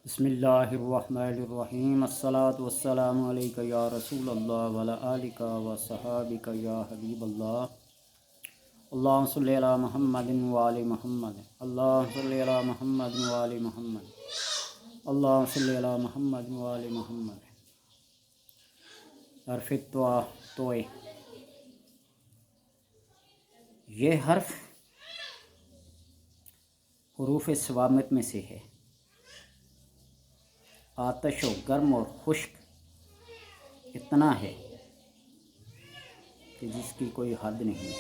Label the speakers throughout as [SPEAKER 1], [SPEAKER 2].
[SPEAKER 1] बिस्मिल्लाहिर्रहमानिर्रहीम अस्सलातु वस्सलामु अलैका या रसूल अल्लाह वला आलिका व सहाबिका या हबीब अल्लाह। अल्लाहुम्मा सल्लि अला मुहम्मदिन व आलि मुहम्मद। अल्लाहुम्मा सल्लि अला मुहम्मदिन व आलि मुहम्मद। अल्लाहुम्मा सल्लि अला मुहम्मदिन व आलि मुहम्मद। हर्फ तोए, ये हर्फ हुरूफ सवामत में से है। आतश और गर्म और खुश्क इतना है कि जिसकी कोई हद नहीं।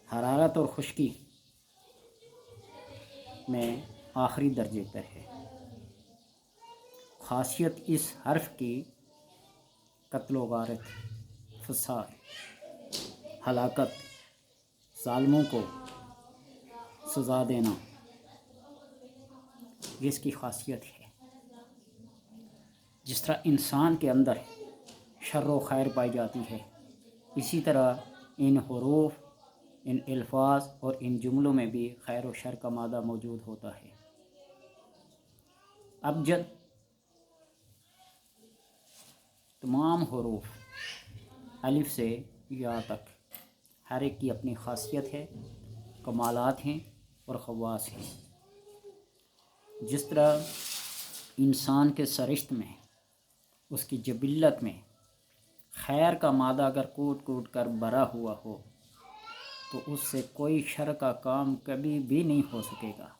[SPEAKER 1] हरारत और खुश्की में आखिरी दर्जे पर है। ख़ासियत इस हर्फ की कत्ल व गारत, फसाद, हलाकत, ज़ालिमों को सज़ा देना, ये इसकी ख़ासियत है। जिस तरह इंसान के अंदर शर व खैर पाई जाती है, इसी तरह इन हुरूफ, इन अल्फाज और इन जुमलों में भी खैर व शर का मादा मौजूद होता है। अबजद तमाम हुरूफ अलिफ से या तक हर एक की अपनी ख़ासियत है, कमालात हैं और ख़वास हैं। जिस तरह इंसान के सरिश्त में, उसकी जबिल्लत में खैर का मादा अगर कूट कूट कर भरा हुआ हो तो उससे कोई शर का काम कभी भी नहीं हो सकेगा,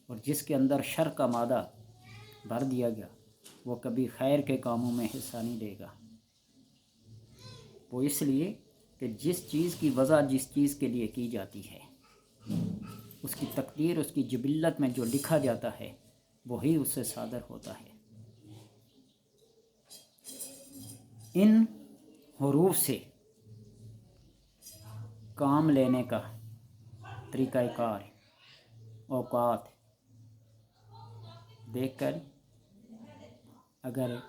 [SPEAKER 1] और जिसके अंदर शर का मादा भर दिया गया वो कभी खैर के कामों में हिस्सा नहीं लेगा। वो इसलिए कि जिस चीज़ की वज़ह जिस चीज़ के लिए की जाती है, उसकी तकदीर, उसकी जबिल्लत में जो लिखा जाता है वही उससे सादर होता है। इन हुरूफ से काम लेने का तरीक़ाकार, औकात देखकर अगर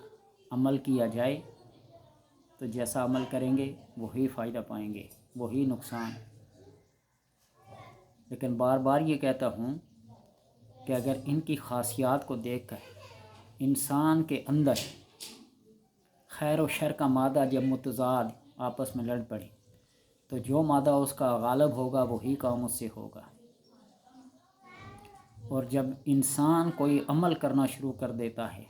[SPEAKER 1] अमल किया जाए तो जैसा अमल करेंगे वही फ़ायदा पाएंगे, वही नुकसान। लेकिन बार बार ये कहता हूँ कि अगर इनकी ख़ासियत को देखकर इंसान के अंदर खैर व शर का मादा जब मुतज़ाद आपस में लड़ पड़े तो जो मादा उसका गालिब होगा वही काम उससे होगा। और जब इंसान कोई अमल करना शुरू कर देता है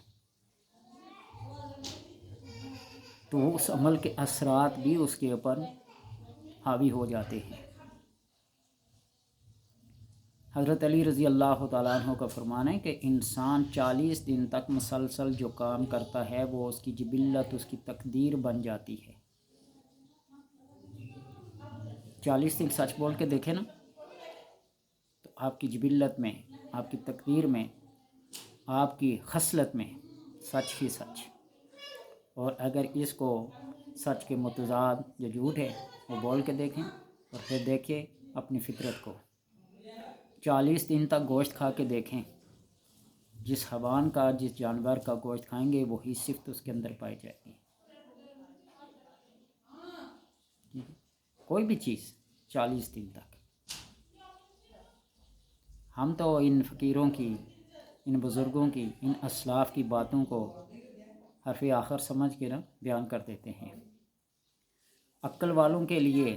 [SPEAKER 1] तो उस अमल के असरात भी उसके ऊपर हावी हो जाते हैं। हज़रत अली रज़ी अल्लाह तआला अन्हु का फरमान है कि इंसान 40 दिन तक मुसलसल जो काम करता है वो उसकी जिबिल्लत, उसकी तकदीर बन जाती है। 40 दिन सच बोल के देखें ना, तो आपकी जिबिल्लत में, आपकी तकदीर में, आपकी खसलत में सच ही सच। और अगर इसको सच के मुतज़ाद जो झूठ है वो बोल के देखें और फिर देखिए अपनी फितरत को। 40 दिन तक गोश्त खा के देखें, जिस हवान का, जिस जानवर का गोश्त खाएंगे वही सिफ्त उसके अंदर पाई जाएगी। कोई भी चीज़ 40 दिन तक। हम तो इन फ़कीरों की, इन बुज़ुर्गों की, इन असलाफ़ की बातों को हरफ़ आखिर समझ के ना बयान कर देते हैं। अक्ल वालों के लिए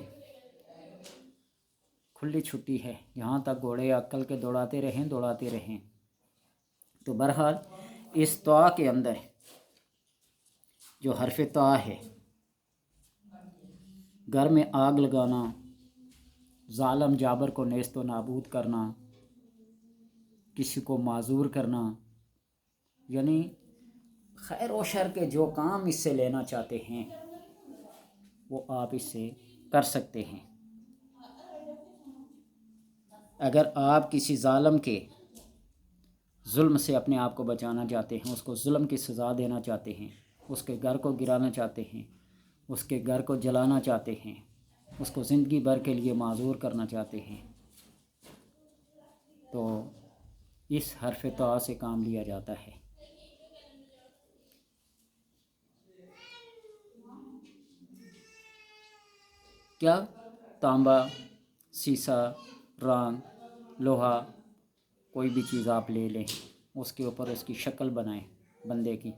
[SPEAKER 1] खुली छुट्टी है, यहाँ तक घोड़े अक्ल के दौड़ाते रहें। तो बहरहाल इस तवा के अंदर जो हरफ ता है, घर में आग लगाना, ज़ालिम जाबर को नेस्त व नाबूद करना, किसी को माजूर करना, यानी खैर व शर के जो काम इससे लेना चाहते हैं वो आप इससे कर सकते हैं। अगर आप किसी ज़ालिम के जुल्म से अपने आप को बचाना चाहते हैं, उसको जुल्म की सज़ा देना चाहते हैं, उसके घर को गिराना चाहते हैं, उसके घर को जलाना चाहते हैं, उसको ज़िंदगी भर के लिए माजूर करना चाहते हैं, तो इस हरफ ता से काम लिया जाता है। क्या तांबा, सीसा, रांग, لوہا کوئی بھی چیز آپ لے لیں، اس کے اوپر اس کی شکل بنائیں بندے کی،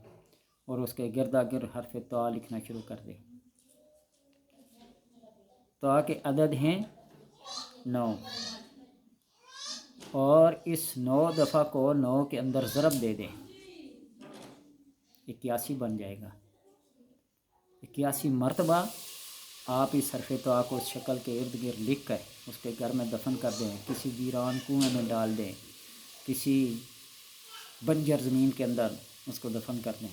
[SPEAKER 1] اور اس کے گردا گرد حرف طا لکھنا شروع کر دیں۔ طا کے عدد ہیں 9، اور اس 9 دفعہ کو 9 کے اندر ضرب دے دیں، 81 بن جائے گا۔ 81 مرتبہ آپ اس حرف طا کو اس شکل کے ارد گرد لکھ کر اس کے گھر میں دفن کر دیں، کسی ویران کنویں میں ڈال دیں، کسی بنجر زمین کے اندر اس کو دفن کر دیں،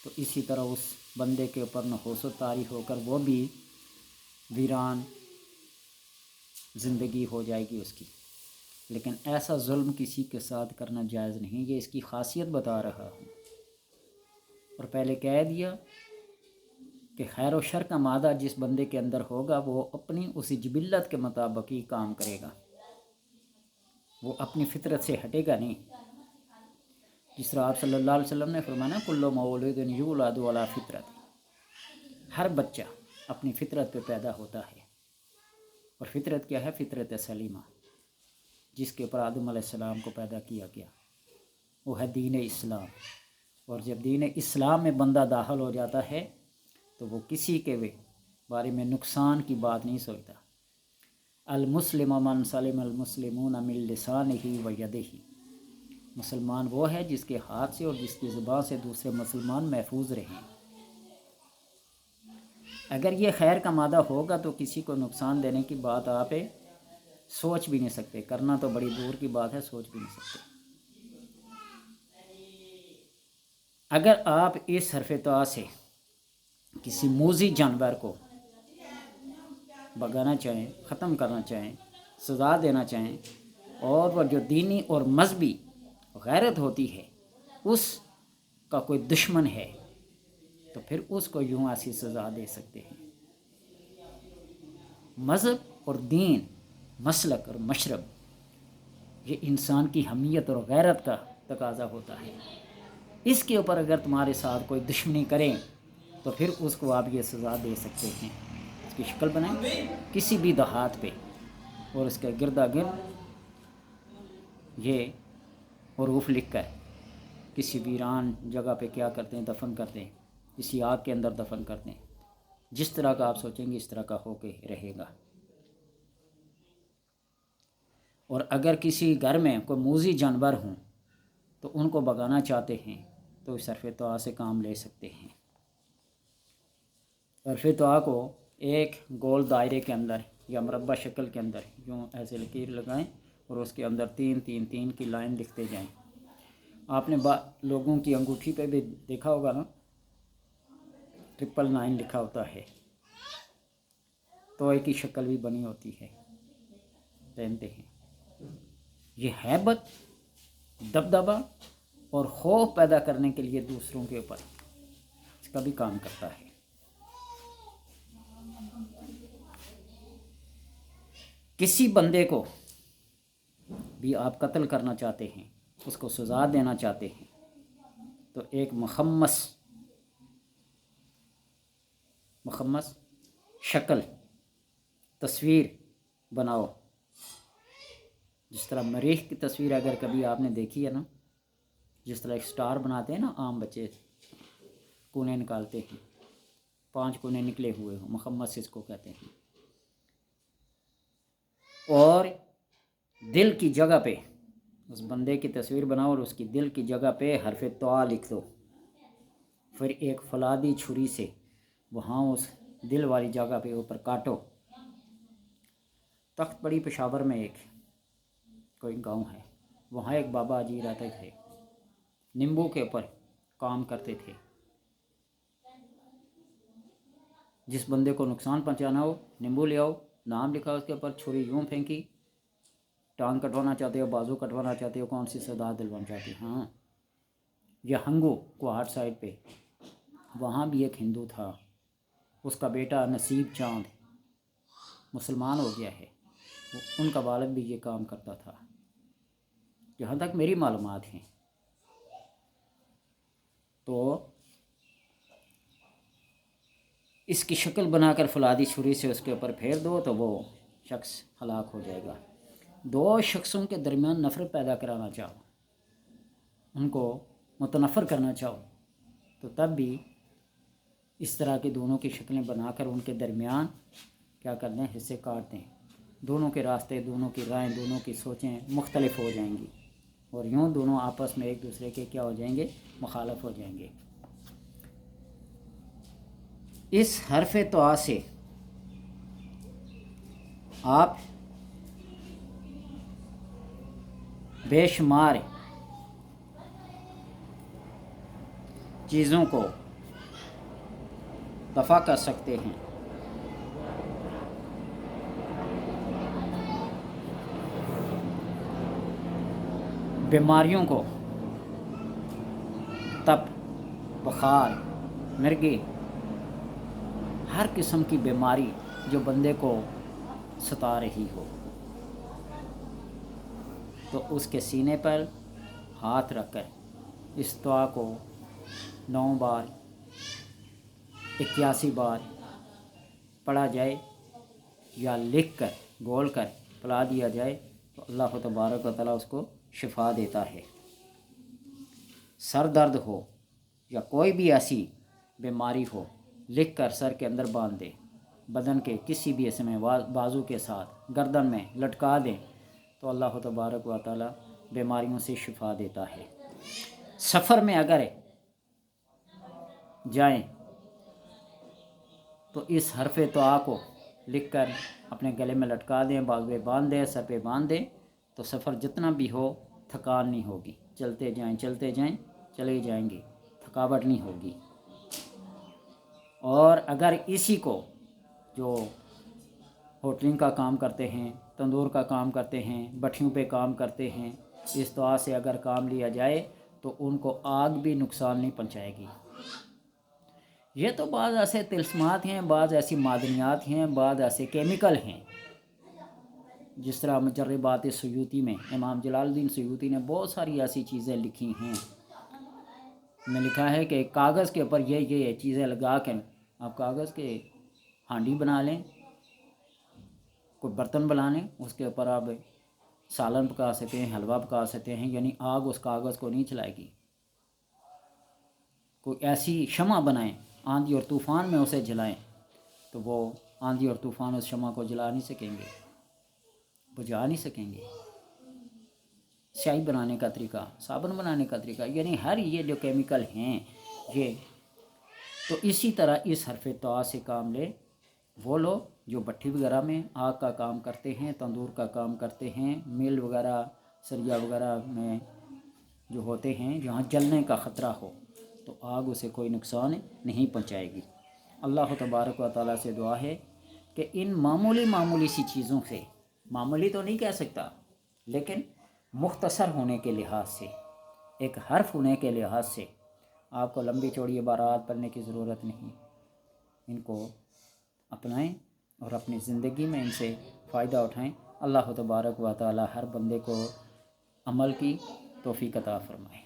[SPEAKER 1] تو اسی طرح اس بندے کے اوپر نحوس و طاری ہو کر وہ بھی ویران زندگی ہو جائے گی اس کی۔ لیکن ایسا ظلم کسی کے ساتھ کرنا جائز نہیں، یہ اس کی خاصیت بتا رہا ہوں۔ اور پہلے کہہ دیا کہ خیر و شر کا مادہ جس بندے کے اندر ہوگا وہ اپنی اسی جبلت کے مطابق ہی کام کرے گا، وہ اپنی فطرت سے ہٹے گا نہیں۔ جس طرح آپ صلی اللہ علیہ وسلم نے فرمایا کل مولود یولد علی فطرت، ہر بچہ اپنی فطرت پہ پیدا ہوتا ہے، اور فطرت کیا ہے؟ فطرت سلیمہ، جس کے اوپر آدم علیہ السلام کو پیدا کیا گیا، وہ ہے دین اسلام۔ اور جب دین اسلام میں بندہ داخل ہو جاتا ہے تو وہ کسی کے بارے میں نقصان کی بات نہیں سوچتا۔ المسلم من سلم المسلمون من لسانہ و یدہ، مسلمان وہ ہے جس کے ہاتھ سے اور جس کی زبان سے دوسرے مسلمان محفوظ رہیں۔ اگر یہ خیر کا مادہ ہوگا تو کسی کو نقصان دینے کی بات آپ سوچ بھی نہیں سکتے، کرنا تو بڑی دور کی بات ہے، سوچ بھی نہیں سکتے۔ اگر آپ اس حرف طا سے کسی موذی جانور کو بھگانا چاہیں، ختم کرنا چاہیں، سزا دینا چاہیں، اور وہ جو دینی اور مذہبی غیرت ہوتی ہے اس کا کوئی دشمن ہے تو پھر اس کو یوں ایسی سزا دے سکتے ہیں۔ مذہب اور دین، مسلک اور مشرب، یہ انسان کی حمیت اور غیرت کا تقاضا ہوتا ہے۔ اس کے اوپر اگر تمہارے ساتھ کوئی دشمنی کریں تو پھر اس کو آپ یہ سزا دے سکتے ہیں۔ اس کی شکل بنائیں کسی بھی دہات پہ، اور اس کے گردا گرد یہ حروف لکھ کر کسی ویران جگہ پہ کیا کرتے ہیں؟ دفن کرتے ہیں، کسی آگ کے اندر دفن کرتے ہیں۔ جس طرح کا آپ سوچیں گے اس طرح کا ہو کے رہے گا۔ اور اگر کسی گھر میں کوئی موذی جانور ہوں تو ان کو بھگانا چاہتے ہیں تو اس حرف طا سے کام لے سکتے ہیں۔ حرف طا کو ایک گول دائرے کے اندر یا مربع شکل کے اندر یوں ایسے لکیر لگائیں اور اس کے اندر 3 3 3 کی لائن لکھتے جائیں۔ آپ نے لوگوں کی انگوٹھی پہ بھی دیکھا ہوگا نا، 999 لکھا ہوتا ہے، توئے کی شکل بھی بنی ہوتی ہے، پہنتے ہیں۔ یہ ہیبت، دبدبہ اور خوف پیدا کرنے کے لیے دوسروں کے اوپر اس کا بھی کام کرتا ہے۔ کسی بندے کو بھی آپ قتل کرنا چاہتے ہیں، اس کو سزا دینا چاہتے ہیں، تو ایک مخمس شکل، تصویر بناؤ۔ جس طرح مریخ کی تصویر اگر کبھی آپ نے دیکھی ہے نا، جس طرح ایک سٹار بناتے ہیں نا عام بچے، کونے نکالتے ہیں، 5 کونے نکلے ہوئے ہوں، مخمس اس کو کہتے ہیں۔ اور دل کی جگہ پہ اس بندے کی تصویر بناؤ اور اس کی دل کی جگہ پہ حرف طا لکھ دو، پھر ایک فولادی چھری سے وہاں اس دل والی جگہ پہ اوپر کاٹو۔ تخت بڑی پشاور میں ایک کوئی گاؤں ہے، وہاں ایک بابا جی رہتے تھے، نیمبو کے اوپر کام کرتے تھے۔ جس بندے کو نقصان پہنچانا ہو نیمبو لے آؤ، نام لکھا اس کے اوپر، چھری یوں پھینکی، ٹانگ کٹوانا چاہتے ہو، بازو کٹوانا چاہتے ہو، کون سی سزا دلوانا چاہتے ہو۔ ہاں، یہ ہنگو کوہاٹ سائڈ پہ وہاں بھی ایک ہندو تھا، اس کا بیٹا نصیب چاند مسلمان ہو گیا ہے، ان کا والد بھی یہ کام کرتا تھا، جہاں تک میری معلومات ہیں۔ تو اس کی شکل بنا کر فولادی چھری سے اس کے اوپر پھیر دو تو وہ شخص ہلاک ہو جائے گا۔ दो शख्सों के दरमियान नफ़रत पैदा कराना चाहो, उनको मुतनफ़र करना चाहो, तो तब भी इस तरह के दोनों की शक्लें बनाकर उनके दरमियान क्या कर दें, हिस्से काट दें। दोनों के रास्ते, दोनों की राहें, दोनों की सोचें मुख्तलिफ हो जाएंगी और यूँ दोनों आपस में एक दूसरे के क्या हो जाएंगे, मुखालफ हो जाएंगे। इस हरफ तोआ से आप बेशुमार चीज़ों को दफ़ा कर सकते हैं। बीमारियों को, तप, बुखार, मिर्गी, हर किस्म की बीमारी जो बंदे को सता रही हो, तो उसके सीने पर हाथ रखकर इस दुआ को 9 बार 81 बार पढ़ा जाए या लिख कर गोल कर पिला दिया जाए तो अल्लाह तबारक व तआला उसको शिफा देता है। सर दर्द हो या कोई भी ऐसी बीमारी हो, लिख कर सर के अंदर बांध दें, बदन के किसी भी हिस्से में बाजू के साथ गर्दन में लटका दें तो अल्लाह तबारक व तआला बीमारियों से शिफा देता है। सफ़र में अगर जाएं तो इस हरफ दुआ को लिख कर अपने गले में लटका दें, बाजू पे बांध दें, सर पे बांध दें, तो सफ़र जितना भी हो थकान नहीं होगी। चलते जाएं चले जाएंगे, थकावट नहीं होगी। और अगर इसी को जो होटलिंग का काम करते हैं, तंदूर का काम करते हैं, भट्ठियों पे काम करते हैं, इस दुआ से अगर काम लिया जाए तो उनको आग भी नुकसान नहीं पहुंचाएगी। ये तो बाज़ ऐसे तिल्स्मात हैं, बाज़ ऐसी मादनियात हैं, बाज़ ऐसे केमिकल हैं। जिस तरह मुजर्रबात सयूती में इमाम जलालुद्दीन सयूती ने बहुत सारी ऐसी चीज़ें लिखी हैं। में लिखा है कि कागज़ के ऊपर ये चीज़ें लगा के आप कागज़ के हांडी बना लें, कोई बर्तन बना लें, उसके ऊपर आप सालन पका सकते हैं, हलवा पका सकते हैं, यानी आग उस कागज़ को नहीं चलाएगी। कोई ऐसी शमा बनाएं, आंधी और तूफ़ान में उसे जलाएं, तो वो आंधी और तूफ़ान उस शमा को जला नहीं सकेंगे, बुझा नहीं सकेंगे। स्याही बनाने का तरीका, साबुन बनाने का तरीका, यानी हर ये जो केमिकल हैं ये, तो इसी तरह इस हरफ तौआ से काम ले वो लोग जो भट्ठी वगैरह में आग का काम करते हैं, तंदूर का काम करते हैं, मिल वगैरह सरिया वगैरह में जो होते हैं जहाँ जलने का ख़तरा हो, तो आग उसे कोई नुकसान नहीं पहुँचाएगी। अल्लाह तबारक व तआला से दुआ है कि इन मामूली सी चीज़ों से, मामूली तो नहीं कह सकता, लेकिन मुख्तसर होने के लिहाज से, एक हर्फ होने के लिहाज से आपको लंबी चौड़ी इबारात पढ़ने की ज़रूरत नहीं। इनको अपनाएं और अपनी ज़िंदगी में इनसे फ़ायदा उठाएं। अल्लाह तबारक व तआला हर बंदे को अमल की तौफ़ीक़ अता फ़रमाए।